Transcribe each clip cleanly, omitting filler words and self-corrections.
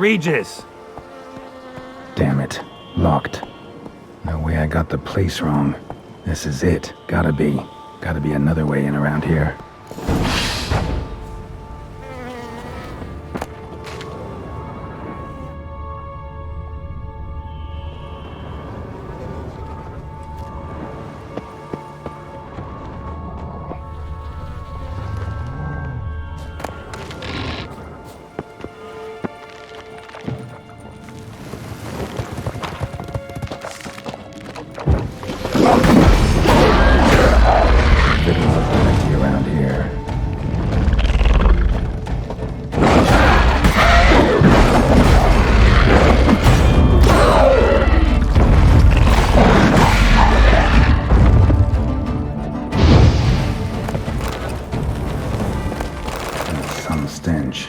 egregious. Damn it. Locked. No way I got the place wrong. This is it. Gotta be. Gotta be another way in around here. Stench.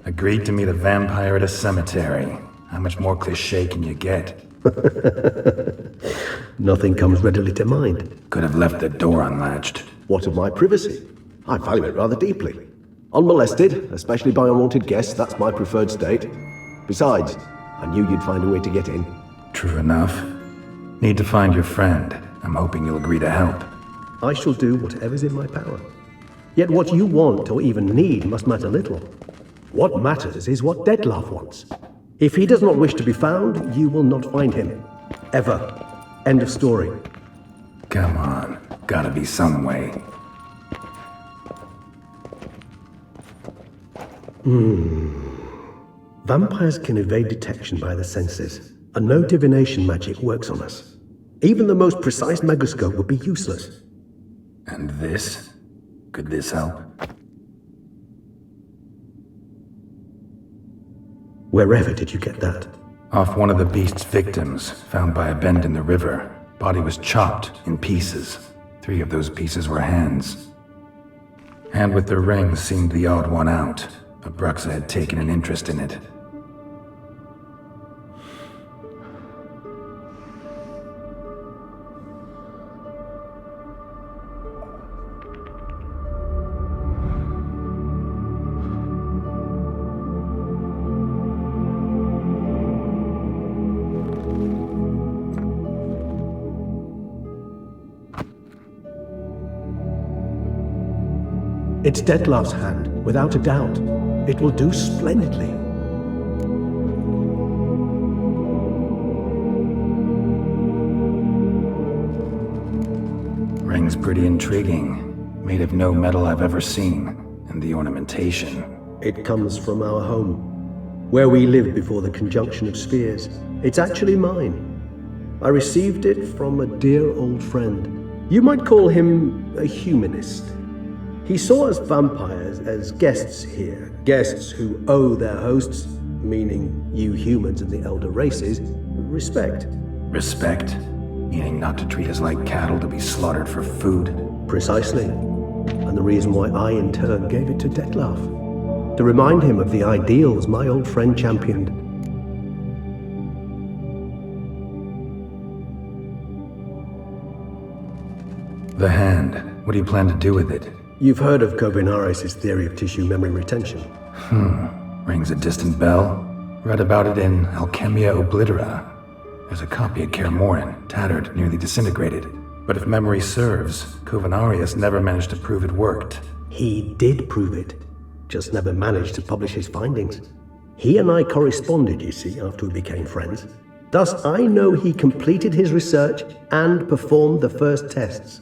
Agreed to meet a vampire at a cemetery. How much more cliché can you get? Nothing comes readily to mind. Could have left the door unlatched. What of my privacy? I value it rather deeply. Unmolested, especially by unwanted guests, that's my preferred state. Besides, I knew you'd find a way to get in. True enough. Need to find your friend. I'm hoping you'll agree to help. I shall do whatever's in my power. Yet what you want or even need must matter little. What matters is what Dettlaff wants. If he does not wish to be found, you will not find him. Ever. End of story. Come on. Gotta be some way. Vampires can evade detection by the senses, and no divination magic works on us. Even the most precise megascope would be useless. And this? Could this help? Wherever did you get that? Off one of the beast's victims, found by a bend in the river. Body was chopped in pieces. 3 of those pieces were hands. Hand with the ring seemed the odd one out, but Bruxa had taken an interest in it. It's Dettlaff's hand, without a doubt. It will do splendidly. Ring's pretty intriguing. Made of no metal I've ever seen, and the ornamentation. It comes from our home, where we lived before the conjunction of spheres. It's actually mine. I received it from a dear old friend. You might call him a humanist. He saw us vampires as guests here, guests who owe their hosts, meaning you humans and the elder races, respect. Respect? Meaning not to treat us like cattle to be slaughtered for food? Precisely. And the reason why I in turn gave it to Dettlaff. To remind him of the ideals my old friend championed. The hand. What do you plan to do with it? You've heard of Kobinares' theory of tissue memory retention. Rings a distant bell? Read about it in Alchemia Oblitera. There's a copy at Kaer Morhen, tattered, nearly disintegrated. But if memory serves, Covenarius never managed to prove it worked. He did prove it, just never managed to publish his findings. He and I corresponded, you see, after we became friends. Thus, I know he completed his research and performed the first tests.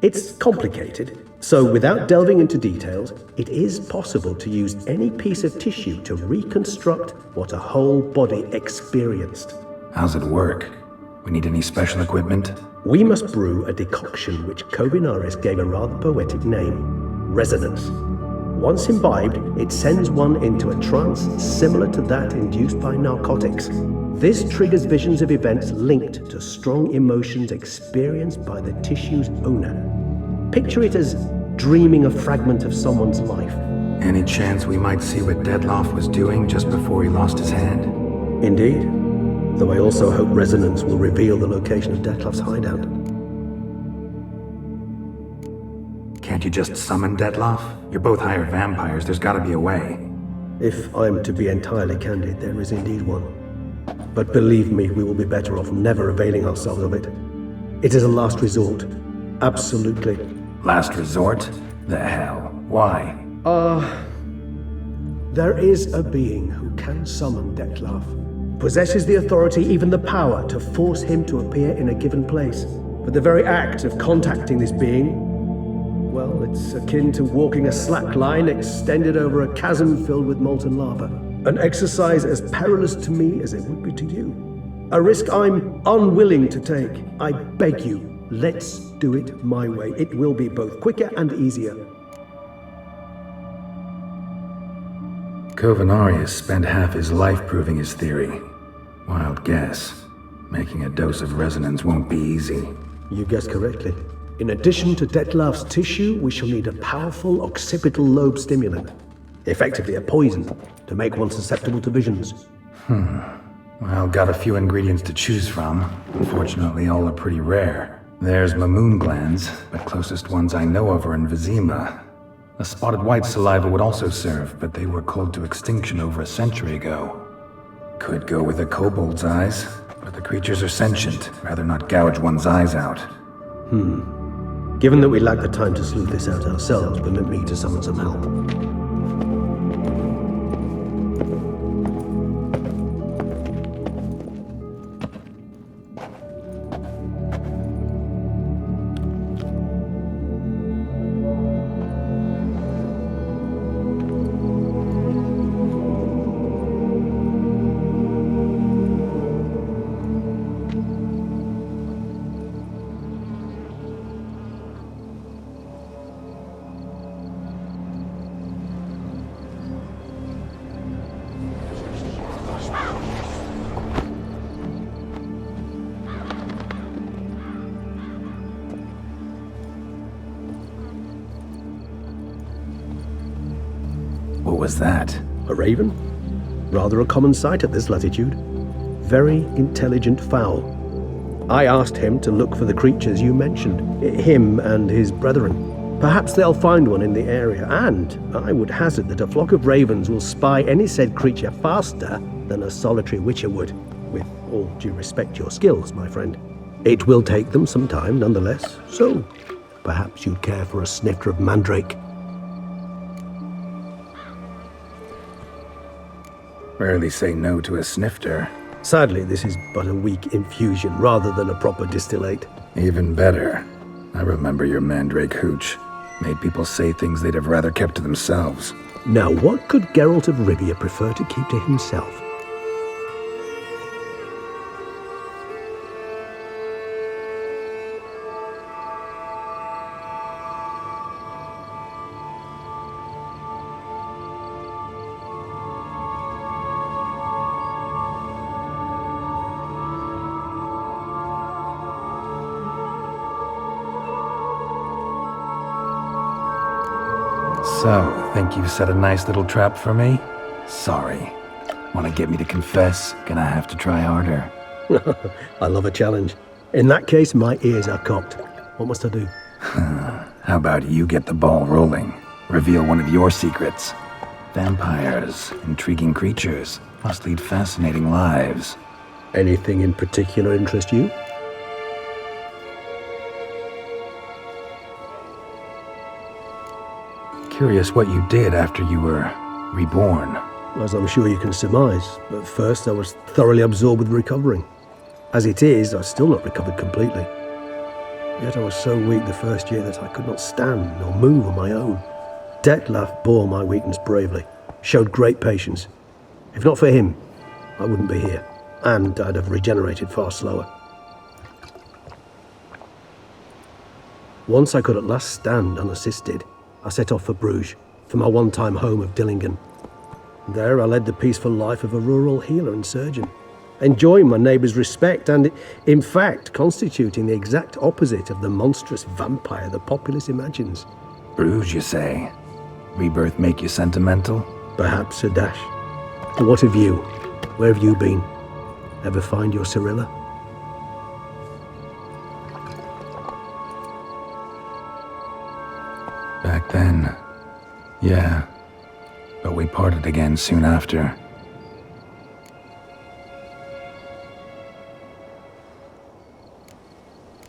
It's complicated, so without delving into details, it is possible to use any piece of tissue to reconstruct what a whole body experienced. How's it work? We need any special equipment? We must brew a decoction which Covenarius gave a rather poetic name, resonance. Once imbibed, it sends one into a trance similar to that induced by narcotics. This triggers visions of events linked to strong emotions experienced by the tissue's owner. Picture it as dreaming a fragment of someone's life. Any chance we might see what Dettlaff was doing just before he lost his hand? Indeed. Though I also hope resonance will reveal the location of Dettlaff's hideout. Can't you just summon Dettlaff? You're both hired vampires, there's gotta be a way. If I'm to be entirely candid, there is indeed one. But believe me, we will be better off never availing ourselves of it. It is a last resort. Absolutely. Last resort? The hell? Why? There is a being who can summon Dettlaff. Possesses the authority, even the power, to force him to appear in a given place. But the very act of contacting this being, well, it's akin to walking a slack line extended over a chasm filled with molten lava. An exercise as perilous to me as it would be to you. A risk I'm unwilling to take. I beg you, let's do it my way. It will be both quicker and easier. Covenarius spent half his life proving his theory. Wild guess. Making a dose of resonance won't be easy. You guessed correctly. In addition to Dettlaff's tissue, we shall need a powerful occipital lobe stimulant. Effectively a poison, to make one susceptible to visions. Well, got a few ingredients to choose from. Unfortunately, all are pretty rare. There's Mamoon glands, but closest ones I know of are in Vizima. A spotted white saliva would also serve, but they were cold to extinction over a century ago. Could go with a kobold's eyes, but the creatures are sentient. Rather not gouge one's eyes out. Given that we lack the time to sleuth this out ourselves, permit me to summon some help. What was that? A raven? Rather a common sight at this latitude. Very intelligent fowl. I asked him to look for the creatures you mentioned, him and his brethren. Perhaps they'll find one in the area, and I would hazard that a flock of ravens will spy any said creature faster than a solitary witcher would. With all due respect to your skills, my friend. It will take them some time, nonetheless, so perhaps you'd care for a snifter of mandrake. Rarely say no to a snifter. Sadly, this is but a weak infusion rather than a proper distillate. Even better. I remember your mandrake hooch. Made people say things they'd have rather kept to themselves. Now, what could Geralt of Rivia prefer to keep to himself? So, think you've set a nice little trap for me? Sorry. Want to get me to confess? Gonna have to try harder. I love a challenge. In that case, my ears are cocked. What must I do? How about you get the ball rolling? Reveal one of your secrets. Vampires, intriguing creatures, must lead fascinating lives. Anything in particular interest you? Curious what you did after you were reborn. As I'm sure you can surmise, at first I was thoroughly absorbed with recovering. As it is, I've still not recovered completely. Yet I was so weak the first year that I could not stand or move on my own. Detlef bore my weakness bravely, showed great patience. If not for him, I wouldn't be here, and I'd have regenerated far slower. Once I could at last stand unassisted, I set off for Bruges, for my one-time home of Dillingen. There I led the peaceful life of a rural healer and surgeon, enjoying my neighbours' respect and, in fact, constituting the exact opposite of the monstrous vampire the populace imagines. Bruges, you say? Rebirth make you sentimental? Perhaps a dash. What of you? Where have you been? Ever find your Cyrilla? Back then, yeah. But we parted again soon after.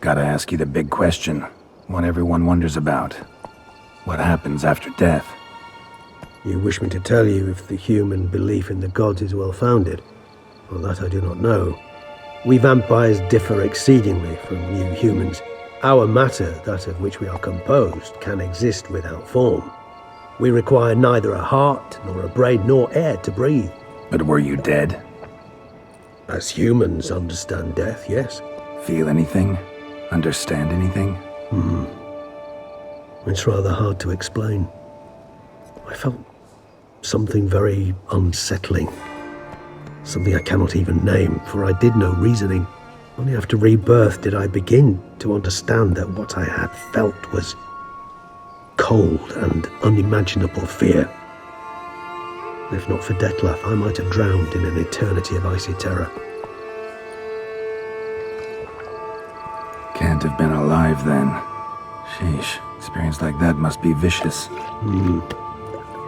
Gotta ask you the big question, one everyone wonders about. What happens after death? You wish me to tell you if the human belief in the gods is well-founded? Well, that I do not know. We vampires differ exceedingly from you humans. Our matter, that of which we are composed, can exist without form. We require neither a heart, nor a brain, nor air to breathe. But were you dead? As humans understand death, yes. Feel anything? Understand anything? It's rather hard to explain. I felt something very unsettling. Something I cannot even name, for I did no reasoning. Only after rebirth did I begin to understand that what I had felt was cold and unimaginable fear. If not for Detlef, I might have drowned in an eternity of icy terror. Can't have been alive then. Sheesh, experience like that must be vicious.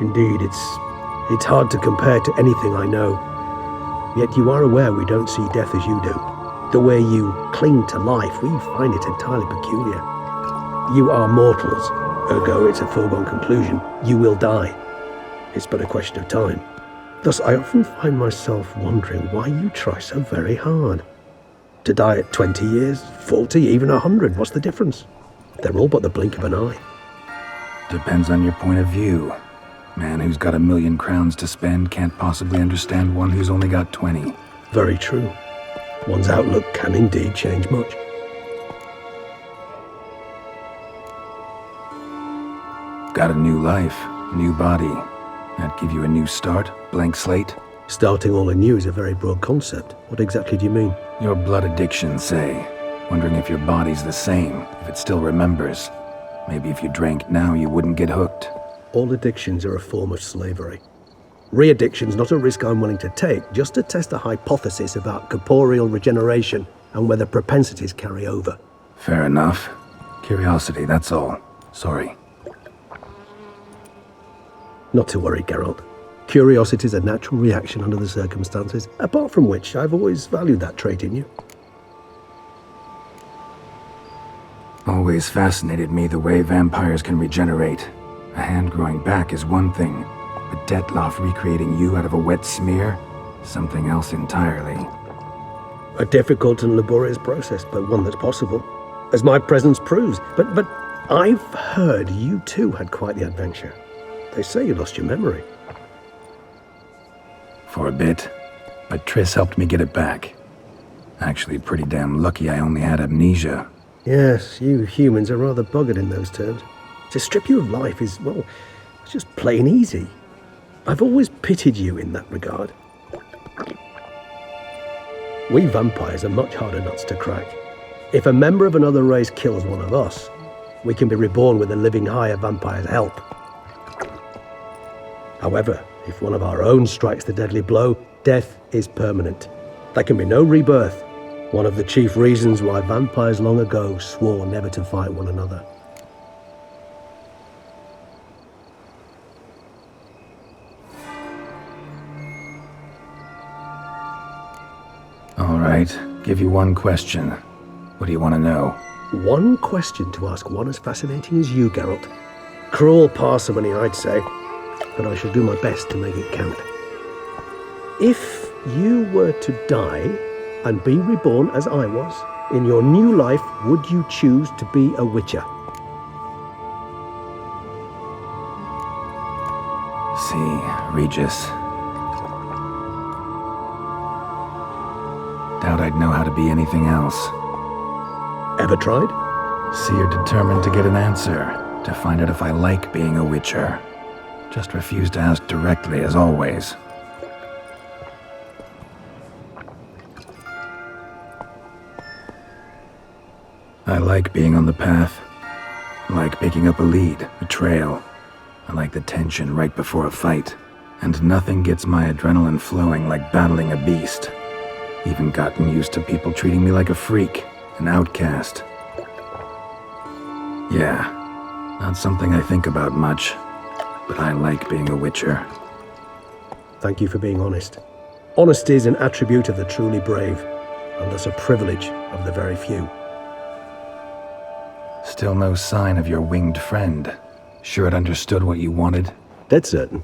Indeed, it's hard to compare to anything I know. Yet you are aware we don't see death as you do. The way you cling to life, we find it entirely peculiar. You are mortals, ergo it's a foregone conclusion. You will die. It's but a question of time. Thus, I often find myself wondering why you try so very hard. To die at 20 years, 40, even 100, what's the difference? They're all but the blink of an eye. Depends on your point of view. Man who's got 1,000,000 crowns to spend can't possibly understand one who's only got 20. Very true. One's outlook can indeed change much. Got a new life, new body. That give you a new start, blank slate? Starting all anew is a very broad concept. What exactly do you mean? Your blood addiction, say. Wondering if your body's the same, if it still remembers. Maybe if you drank now, you wouldn't get hooked. All addictions are a form of slavery. Re-addiction's not a risk I'm willing to take, just to test a hypothesis about corporeal regeneration and whether propensities carry over. Fair enough. Curiosity, that's all. Sorry. Not to worry, Geralt. Curiosity is a natural reaction under the circumstances, apart from which I've always valued that trait in you. Always fascinated me the way vampires can regenerate. A hand growing back is one thing, but Detlef recreating you out of a wet smear? Something else entirely. A difficult and laborious process, but one that's possible, as my presence proves. But I've heard you too had quite the adventure. They say you lost your memory. For a bit, but Triss helped me get it back. Actually, pretty damn lucky I only had amnesia. Yes, you humans are rather buggered in those terms. To strip you of life is, well, it's just plain easy. I've always pitied you in that regard. We vampires are much harder nuts to crack. If a member of another race kills one of us, we can be reborn with a living higher vampire's help. However, if one of our own strikes the deadly blow, death is permanent. There can be no rebirth. One of the chief reasons why vampires long ago swore never to fight one another. right, give you one question. What do you want to know? One question to ask one as fascinating as you, Geralt. Cruel parsimony, I'd say, but I shall do my best to make it count. If you were to die and be reborn as I was, in your new life, would you choose to be a witcher? See, Regis. Doubt I'd know how to be anything else. Ever tried? See, you're determined to get an answer, to find out if I like being a witcher. Just refuse to ask directly, as always. I like being on the path. I like picking up a lead, a trail. I like the tension right before a fight. And nothing gets my adrenaline flowing like battling a beast. Even gotten used to people treating me like a freak, an outcast. Yeah, not something I think about much, but I like being a witcher. Thank you for being honest. Honesty is an attribute of the truly brave, and thus a privilege of the very few. Still no sign of your winged friend. Sure it understood what you wanted? Dead certain.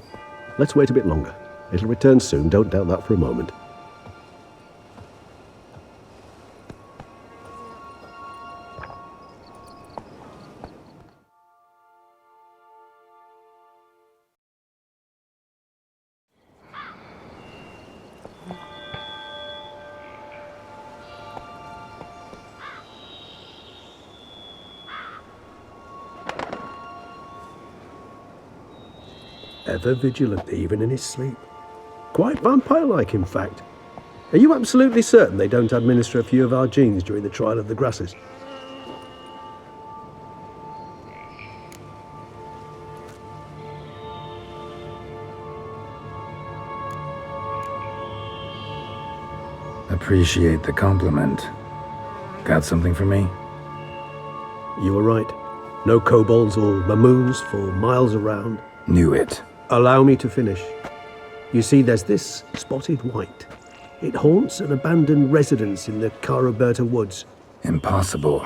Let's wait a bit longer. It'll return soon, don't doubt that for a moment. Ever vigilant, even in his sleep. Quite vampire-like, in fact. Are you absolutely certain they don't administer a few of our genes during the trial of the grasses? Appreciate the compliment. Got something for me? You were right. No kobolds or mamoons for miles around. Knew it. Allow me to finish. You see, there's this spotted white. It haunts an abandoned residence in the Caraberta woods. Impossible.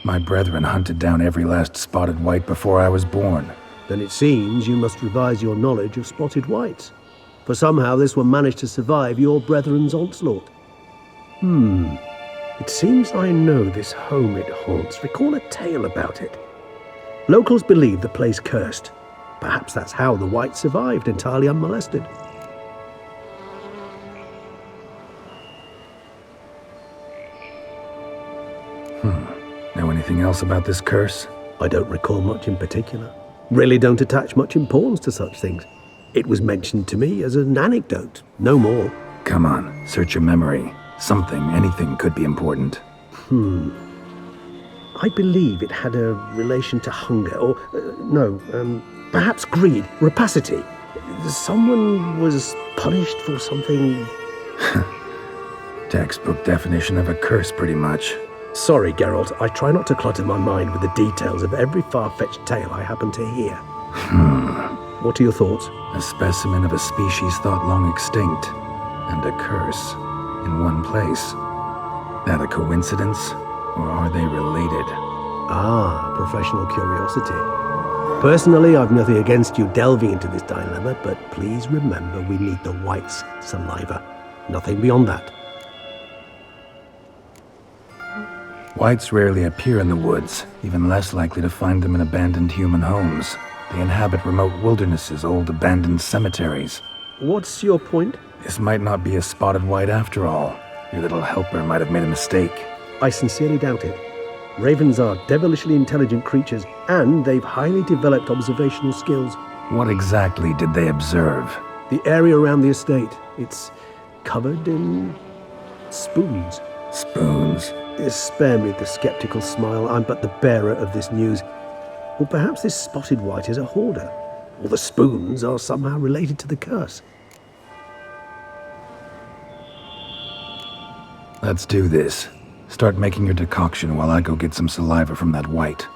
My brethren hunted down every last spotted white before I was born. Then it seems you must revise your knowledge of spotted whites. For somehow this one managed to survive your brethren's onslaught. It seems I know this home it haunts. Recall a tale about it. Locals believe the place cursed. Perhaps that's how the white survived entirely unmolested. Know anything else about this curse? I don't recall much in particular. Really don't attach much importance to such things. It was mentioned to me as an anecdote, no more. Come on, search your memory. Something, anything could be important. I believe it had a relation to hunger, or, perhaps greed, rapacity. Someone was punished for something... Textbook definition of a curse, pretty much. Sorry, Geralt, I try not to clutter my mind with the details of every far-fetched tale I happen to hear. What are your thoughts? A specimen of a species thought long extinct, and a curse, in one place. That a coincidence, or are they related? Ah, professional curiosity. Personally, I've nothing against you delving into this dilemma, but please remember we need the white's saliva. Nothing beyond that. Whites rarely appear in the woods, even less likely to find them in abandoned human homes. They inhabit remote wildernesses, old abandoned cemeteries. What's your point? This might not be a spotted white after all. Your little helper might have made a mistake. I sincerely doubt it. Ravens are devilishly intelligent creatures, and they've highly developed observational skills. What exactly did they observe? The area around the estate, it's covered in spoons. Spoons? Spare me the skeptical smile. I'm but the bearer of this news. Or perhaps this spotted white is a hoarder, or the spoons are somehow related to the curse. Let's do this. Start making your decoction while I go get some saliva from that white.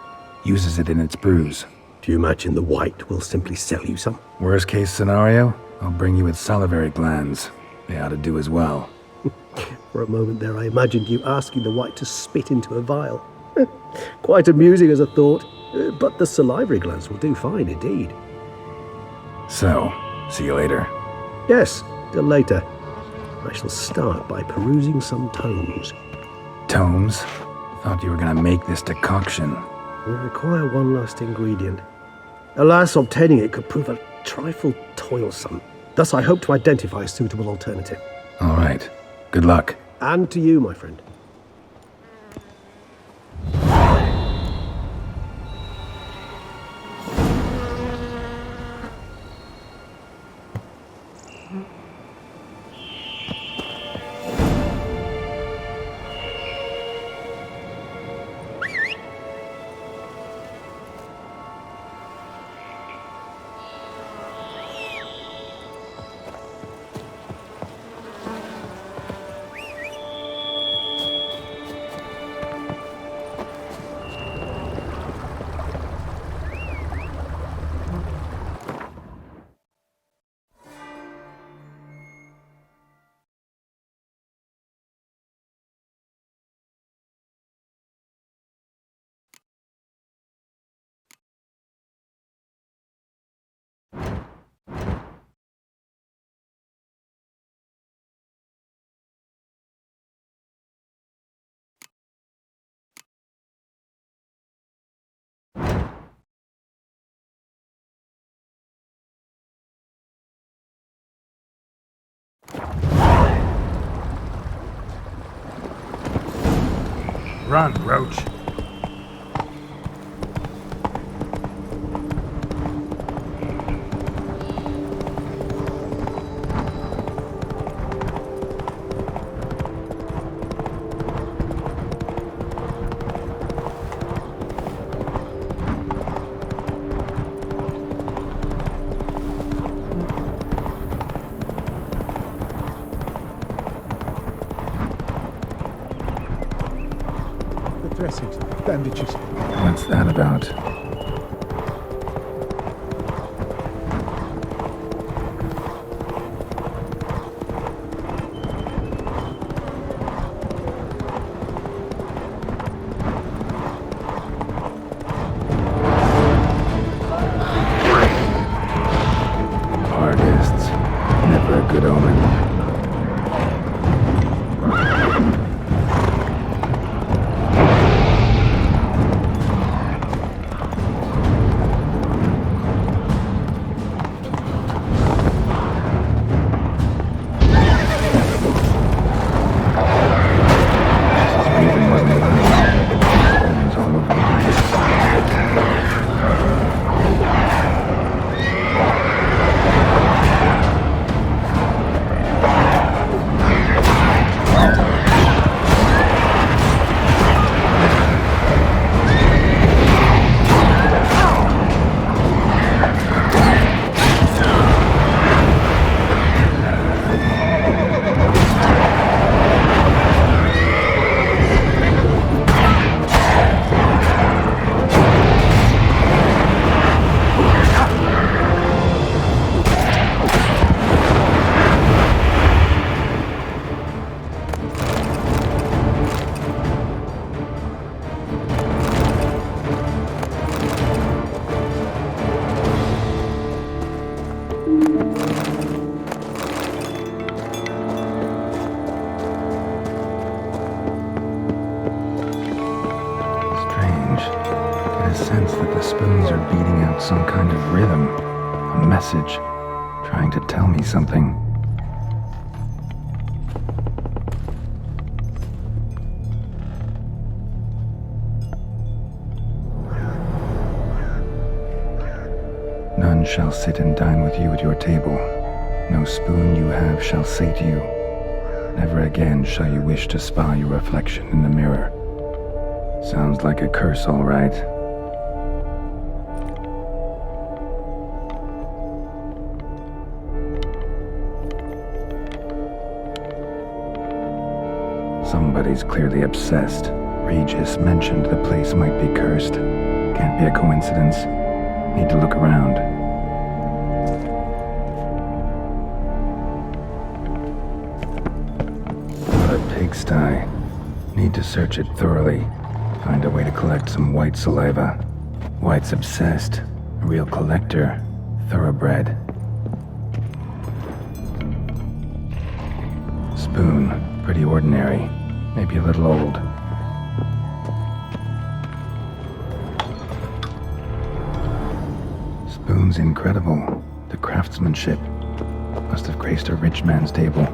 Uses it in its brews. Do you imagine the white will simply sell you some? Worst case scenario, I'll bring you its salivary glands. They ought to do as well. For a moment there, I imagined you asking the white to spit into a vial. Quite amusing as a thought, but the salivary glands will do fine indeed. So, see you later. Yes, till later. I shall start by perusing some tomes. Tomes? Thought you were gonna make this decoction. We require one last ingredient. Alas, obtaining it could prove a trifle toilsome. Thus, I hope to identify a suitable alternative. All right. Good luck. And to you, my friend. Run, Roach. Dressings, bandages. What's that about? Artists. Never a good omen. Sense that the spoons are beating out some kind of rhythm, a message, trying to tell me something. None shall sit and dine with you at your table. No spoon you have shall sate you. Never again shall you wish to spy your reflection in the mirror. Sounds like a curse, all right. Somebody's clearly obsessed. Regis mentioned the place might be cursed. Can't be a coincidence. Need to look around. pigsty. Need to search it thoroughly. Find a way to collect some white saliva. White's obsessed. A real collector. Thoroughbred. Spoon. Pretty ordinary. Maybe a little old. Spoon's incredible. The craftsmanship. Must have graced a rich man's table.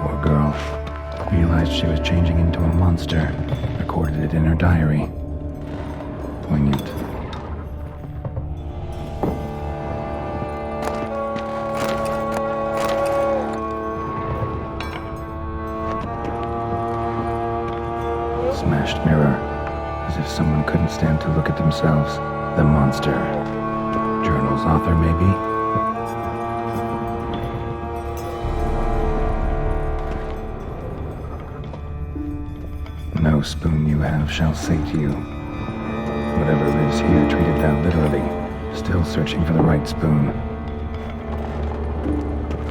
Poor girl. Realized she was changing into a monster. Recorded it in her diary. Poignant. Smashed mirror. As if someone couldn't stand to look at themselves. The monster. Journal's author, maybe? No spoon you have shall sate you. Whatever lives here treated that literally. Still searching for the right spoon.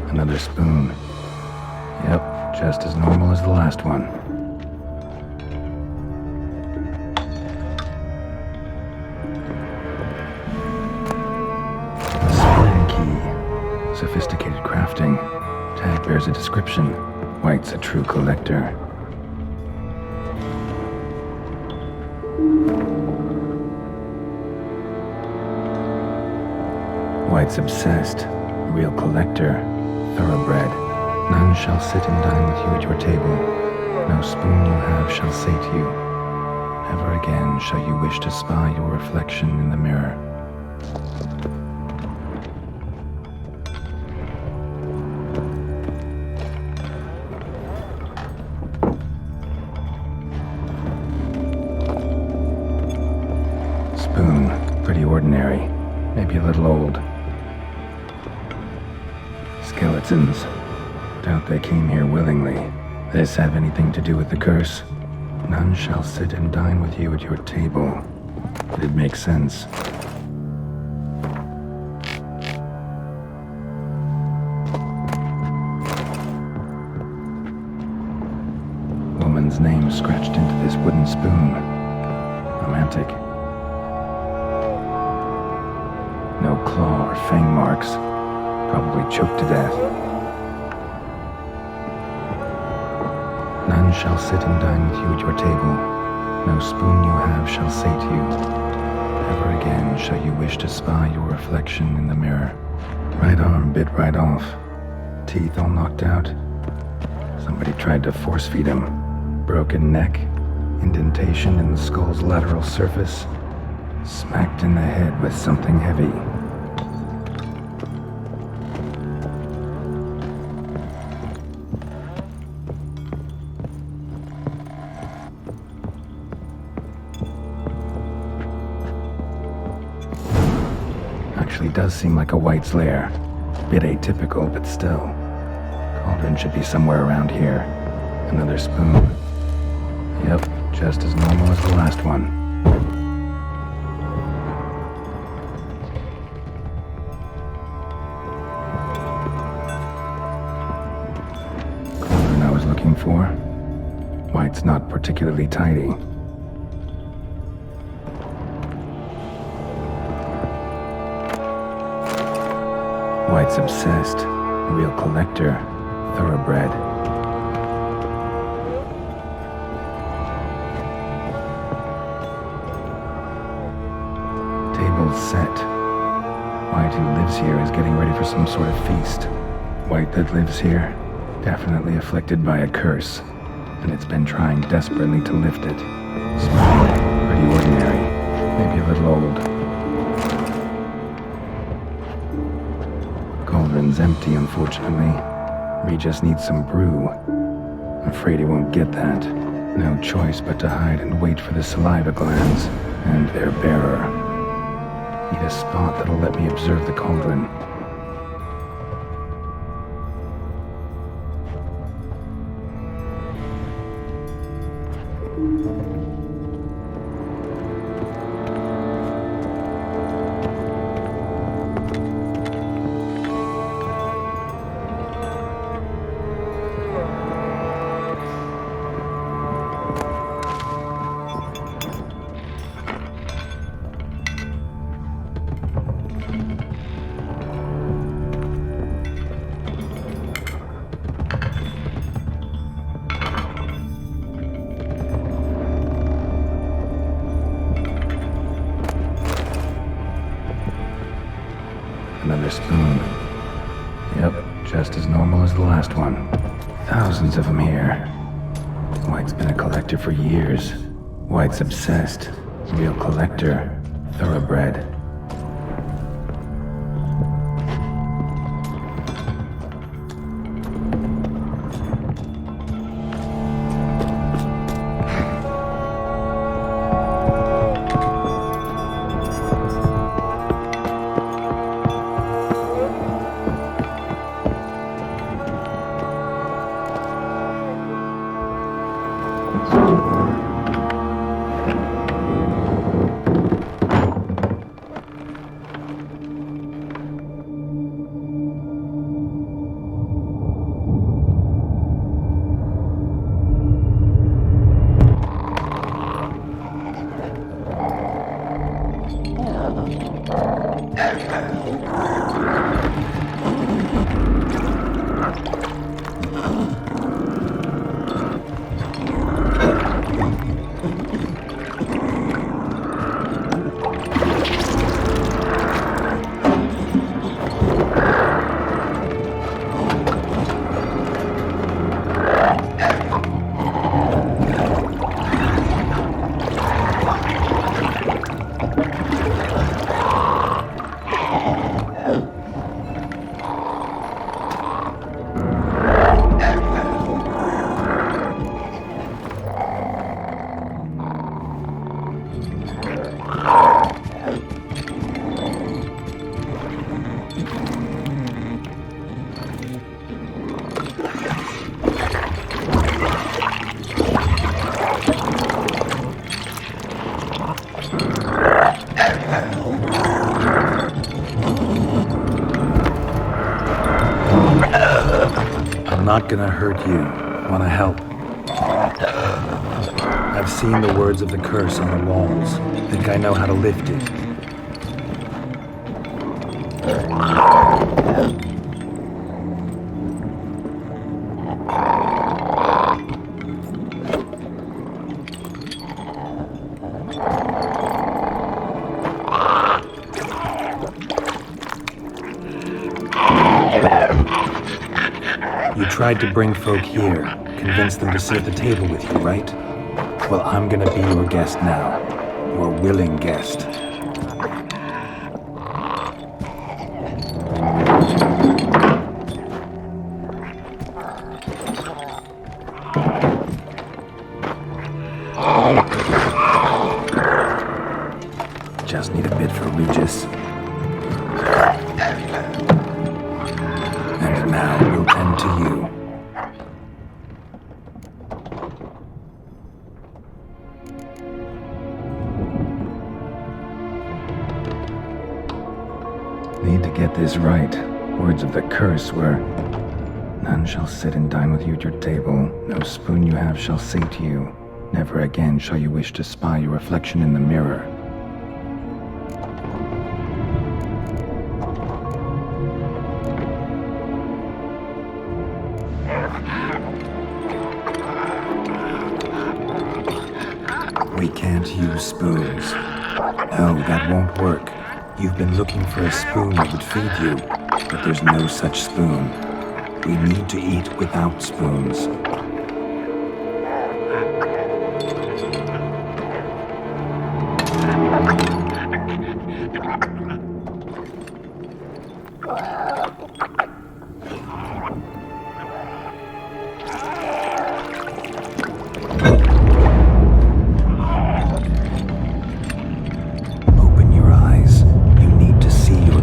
Another spoon. Yep, just as normal as the last one. A spoon key. Sophisticated crafting. Tag bears a description. White's a true collector. White's obsessed, a real collector, thoroughbred. None shall sit and dine with you at your table. No spoon you have shall sate you. Never again shall you wish to spy your reflection in the mirror. Spoon, pretty ordinary, maybe a little old. Skeletons. Doubt they came here willingly. This have anything to do with the curse? None shall sit and dine with you at your table. It makes sense. Woman's name scratched into this wooden spoon. Romantic. No claw or fang marks. Probably choked to death. None shall sit and dine with you at your table. No spoon you have shall sate you. Never again shall you wish to spy your reflection in the mirror. Right arm bit right off. Teeth all knocked out. Somebody tried to force feed him. Broken neck. Indentation in the skull's lateral surface. Smacked in the head with something heavy. Actually does seem like a White's lair. Bit atypical, but still. Cauldron should be somewhere around here. Another spoon. Yep, just as normal as the last one. Cauldron I was looking for. White's not particularly tidy. White's obsessed, a real collector, thoroughbred. Table's set. White who lives here is getting ready for some sort of feast. White that lives here, definitely afflicted by a curse, and it's been trying desperately to lift it. Small, pretty ordinary, maybe a little old. Cauldron's empty, unfortunately. We just need some brew. Afraid he won't get that. No choice but to hide and wait for the saliva glands and their bearer. Need a spot that'll let me observe the cauldron. Another spoon. Yep, just as normal as the last one. Thousands of them here. White's been a collector for years. White's obsessed. Real collector. Thoroughbred. I'm not gonna hurt you. Wanna help? I've seen the words of the curse on the walls. Think I know how to lift it. You tried to bring folk here, convince them to sit at the table with you, right? Well, I'm gonna be your guest now. Your willing guest. Just need a bit for Regis. And now we'll tend to you. Need to get this right. Words of the curse were, none shall sit and dine with you at your table. No spoon you have shall sate you. Never again shall you wish to spy your reflection in the mirror. We can't use spoons. No, that won't work. You've been looking for a spoon that would feed you, but there's no such spoon. We need to eat without spoons.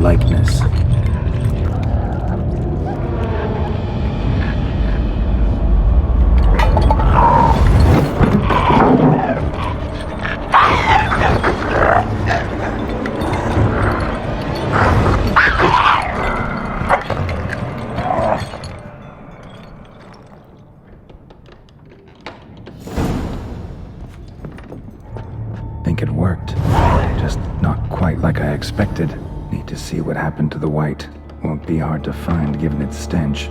Likeness. Think it worked. Just not quite like I expected. Need to see what happened to the white. Won't be hard to find given its stench.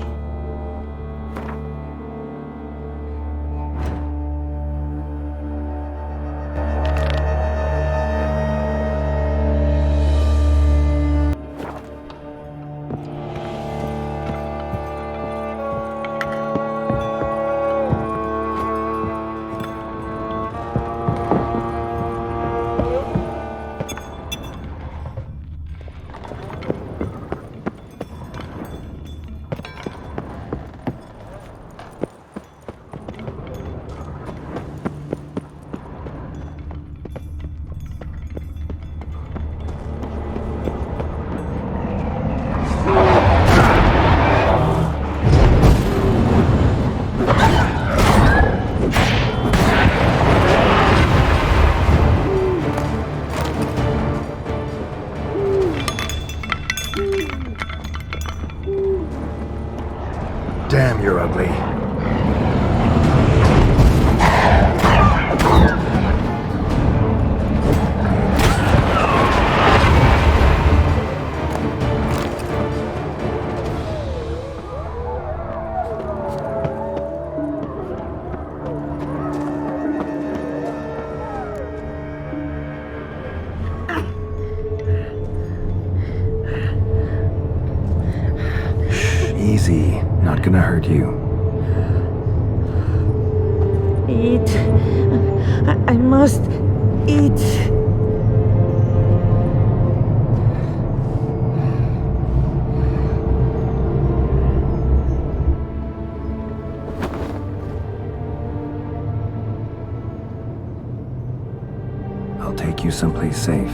Damn, you're ugly. Easy, not gonna hurt you. Eat. I must eat. I'll take you someplace safe.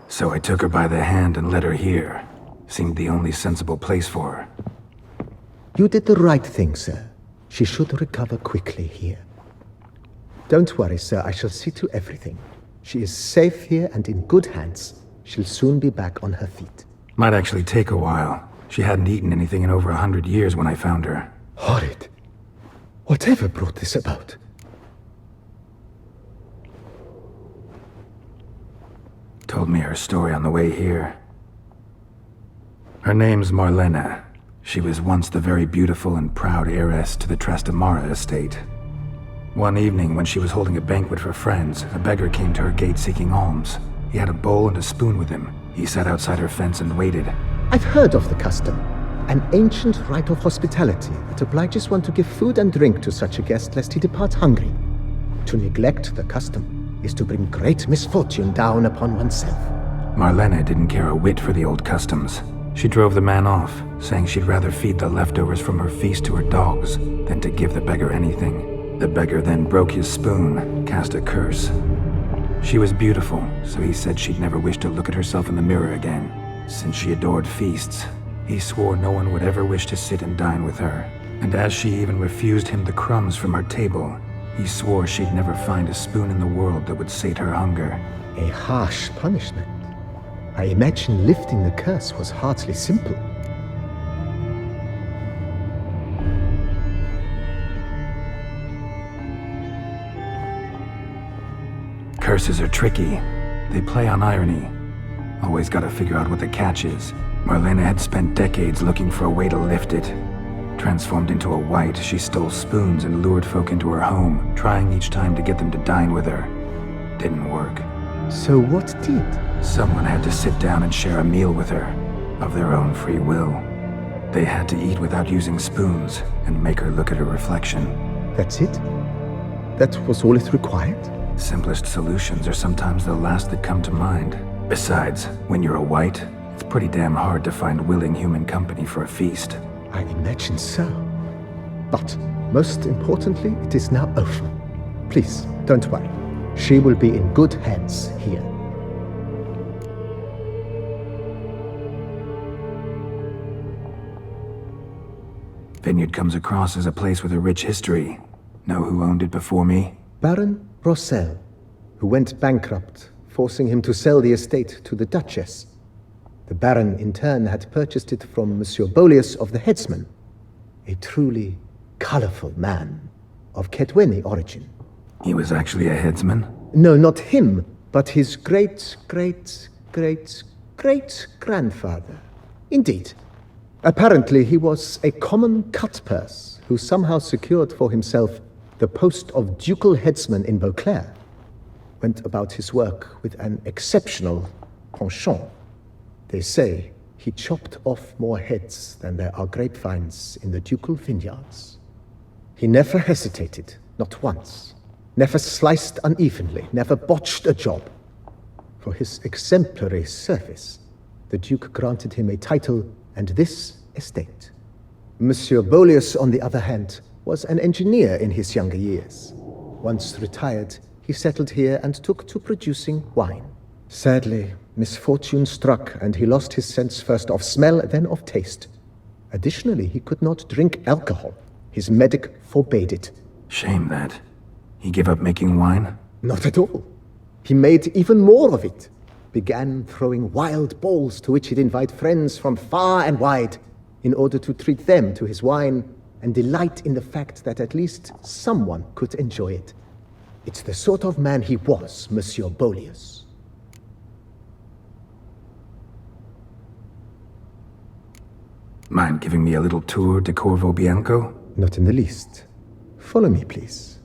So I took her by the hand and led her here. Seemed the only sensible place for her. You did the right thing, sir. She should recover quickly here. Don't worry, sir. I shall see to everything. She is safe here and in good hands. She'll soon be back on her feet. Might actually take a while. She hadn't eaten anything in over 100 years when I found her. Horrid. Whatever brought this about? Told me her story on the way here. Her name's Marlena. She was once the very beautiful and proud heiress to the Trastamara estate. One evening, when she was holding a banquet for friends, a beggar came to her gate seeking alms. He had a bowl and a spoon with him. He sat outside her fence and waited. I've heard of the custom. An ancient rite of hospitality that obliges one to give food and drink to such a guest lest he depart hungry. To neglect the custom is to bring great misfortune down upon oneself. Marlena didn't care a whit for the old customs. She drove the man off, saying she'd rather feed the leftovers from her feast to her dogs than to give the beggar anything. The beggar then broke his spoon, cast a curse. She was beautiful, so he said she'd never wish to look at herself in the mirror again. Since she adored feasts, he swore no one would ever wish to sit and dine with her. And as she even refused him the crumbs from her table, he swore she'd never find a spoon in the world that would sate her hunger. A harsh punishment. I imagine lifting the curse was hardly simple. Curses are tricky. They play on irony. Always gotta figure out what the catch is. Marlena had spent decades looking for a way to lift it. Transformed into a white, she stole spoons and lured folk into her home, trying each time to get them to dine with her. Didn't work. So what did? Someone had to sit down and share a meal with her, of their own free will. They had to eat without using spoons, and make her look at her reflection. That's it? That was all it required? Simplest solutions are sometimes the last that come to mind. Besides, when you're a white, it's pretty damn hard to find willing human company for a feast. I imagine so. But, most importantly, it is now over. Please, don't worry. She will be in good hands here. Vineyard comes across as a place with a rich history. Know who owned it before me? Baron Rossel, who went bankrupt forcing him to sell the estate to the Duchess. The Baron, in turn, had purchased it from Monsieur Bolius of the Headsman, a truly colorful man of Ketweni origin. He was actually a headsman? No, not him, but his great-great-great-great-grandfather. Indeed. Apparently, he was a common cutpurse who somehow secured for himself the post of ducal headsman in Beauclair. Went about his work with an exceptional penchant. They say he chopped off more heads than there are grapevines in the ducal vineyards. He never hesitated, not once. Never sliced unevenly, never botched a job. For his exemplary service, the Duke granted him a title and this estate. Monsieur Bolius, on the other hand, was an engineer in his younger years. Once retired, he settled here and took to producing wine. Sadly, misfortune struck and he lost his sense first of smell, then of taste. Additionally, he could not drink alcohol. His medic forbade it. Shame that. He gave up making wine? Not at all. He made even more of it. Began throwing wild balls to which he'd invite friends from far and wide in order to treat them to his wine and delight in the fact that at least someone could enjoy it. It's the sort of man he was, Monsieur Bolius. Mind giving me a little tour de Corvo Bianco? Not in the least. Follow me, please.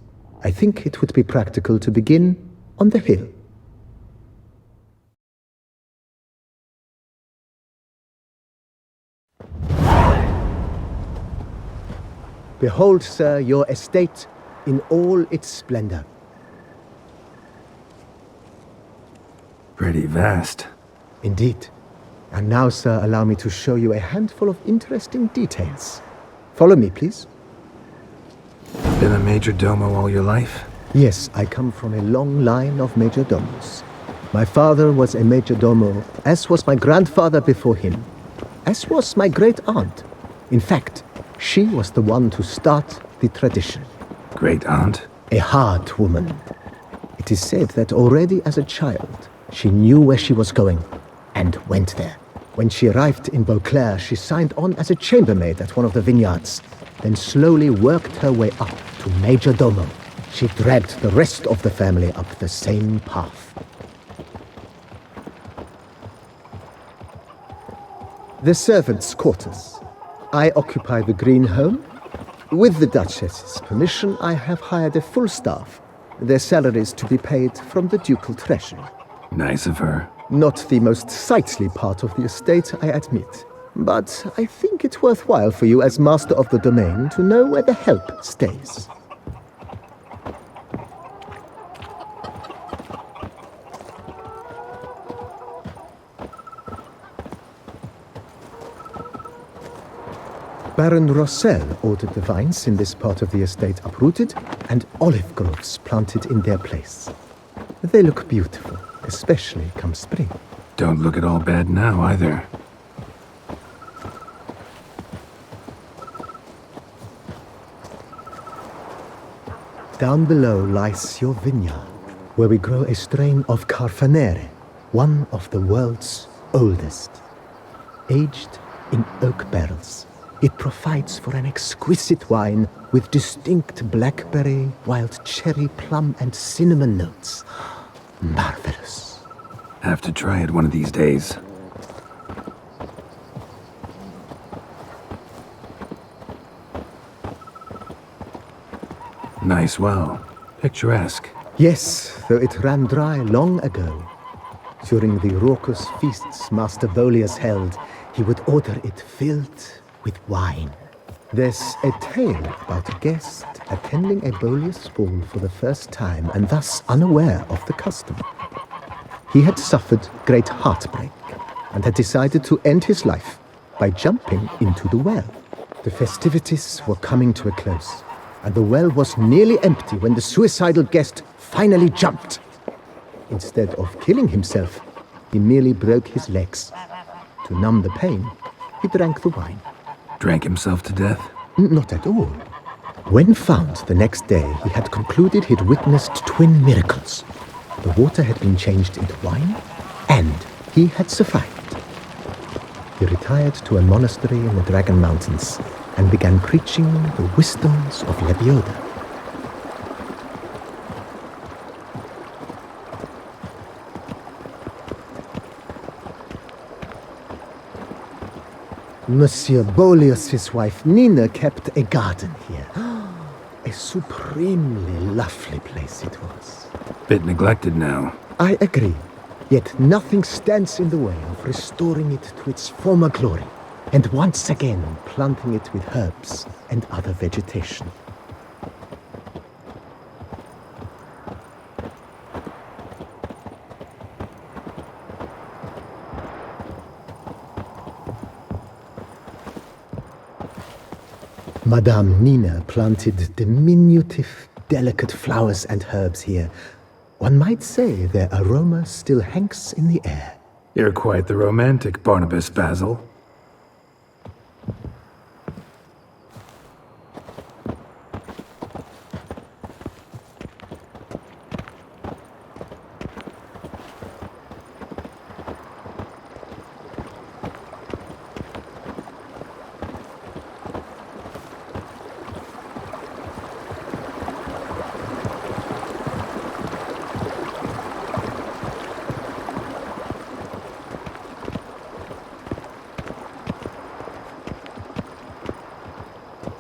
I think it would be practical to begin on the hill. Behold, sir, your estate in all its splendor. Pretty vast. Indeed. And now, sir, allow me to show you a handful of interesting details. Follow me, please. Been a major domo all your life? Yes, I come from a long line of major domos. My father was a major domo, as was my grandfather before him, as was my great-aunt. In fact, she was the one to start the tradition. Great-aunt? A hard woman. It is said that already as a child, she knew where she was going and went there. When she arrived in Beauclair, she signed on as a chambermaid at one of the vineyards, then slowly worked her way up to major domo. She dragged the rest of the family up the same path. The servants' quarters. I occupy the green home. With the Duchess's permission, I have hired a full staff, their salaries to be paid from the ducal treasury. Nice of her. Not the most sightly part of the estate, I admit. But I think it worthwhile for you as master of the domain to know where the help stays. Baron Rossel ordered the vines in this part of the estate uprooted and olive groves planted in their place. They look beautiful, especially come spring. Don't look at all bad now, either. Down below lies your vineyard, where we grow a strain of Carfanere, one of the world's oldest. Aged in oak barrels, it provides for an exquisite wine with distinct blackberry, wild cherry, plum, and cinnamon notes. Marvelous. Have to try it one of these days. Nice well. Picturesque. Yes, though it ran dry long ago. During the raucous feasts Master Bolius held, he would order it filled with wine. There's a tale about a guest attending a Bolius ball for the first time and thus unaware of the custom. He had suffered great heartbreak and had decided to end his life by jumping into the well. The festivities were coming to a close, and the well was nearly empty when the suicidal guest finally jumped. Instead of killing himself, he merely broke his legs. To numb the pain, he drank the wine. Drank himself to death? Not at all. When found the next day, he had concluded he'd witnessed twin miracles. The water had been changed into wine, and he had survived. He retired to a monastery in the Dragon Mountains and began preaching the wisdoms of Lebioda. Monsieur Boleus's wife Nina kept a garden here. A supremely lovely place it was. Bit neglected now. I agree. Yet nothing stands in the way of restoring it to its former glory, and once again planting it with herbs and other vegetation. Madame Nina planted diminutive, delicate flowers and herbs here. One might say their aroma still hangs in the air. You're quite the romantic, Barnabas Basil.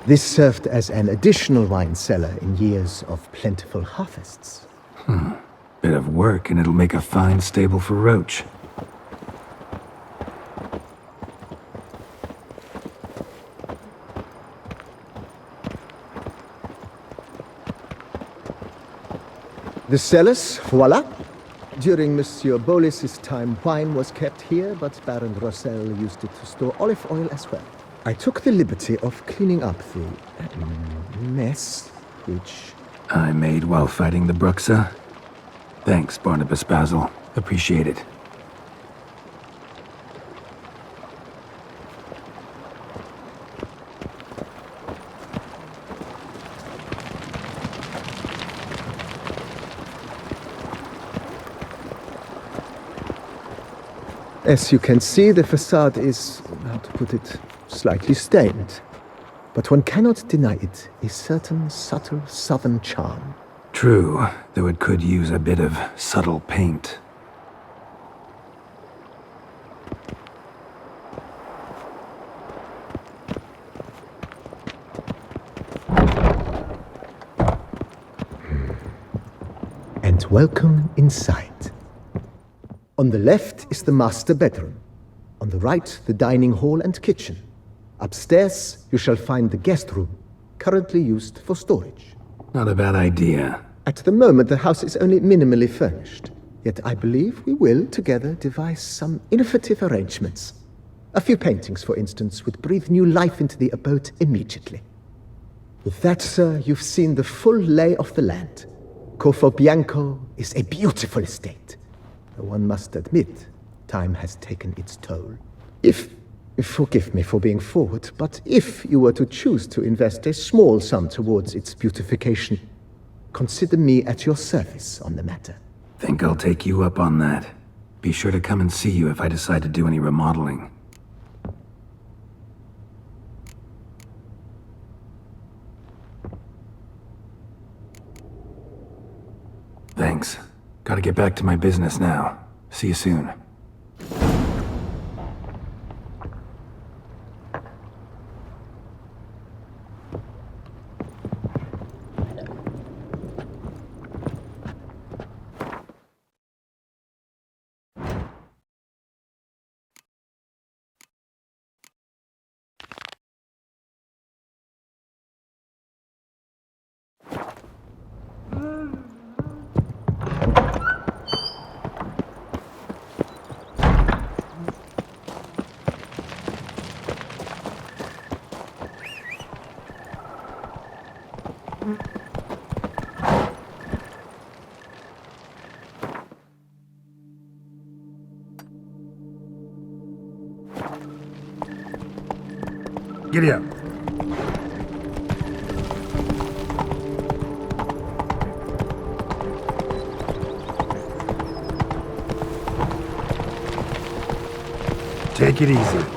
This served as an additional wine cellar in years of plentiful harvests. Bit of work, and it'll make a fine stable for Roach. The cellars, voila. During Monsieur Boleus's time, wine was kept here, but Baron Rossel used it to store olive oil as well. I took the liberty of cleaning up the mess, which... I made while fighting the Bruxa. Thanks, Barnabas Basil. Appreciate it. As you can see, the facade is, how to put it, slightly stained. But one cannot deny it a certain subtle southern charm. True, though it could use a bit of subtle paint. And welcome inside. On the left is the master bedroom. On the right, the dining hall and kitchen. Upstairs, you shall find the guest room, currently used for storage. Not a bad idea. At the moment, the house is only minimally furnished. Yet I believe we will, together, devise some innovative arrangements. A few paintings, for instance, would breathe new life into the abode immediately. With that, sir, you've seen the full lay of the land. Corfo Bianco is a beautiful estate. Though one must admit, time has taken its toll. Forgive me for being forward, but if you were to choose to invest a small sum towards its beautification, consider me at your service on the matter. Think I'll take you up on that. Be sure to come and see you if I decide to do any remodeling. Thanks. Gotta get back to my business now. See you soon. Giddy up. Take it easy.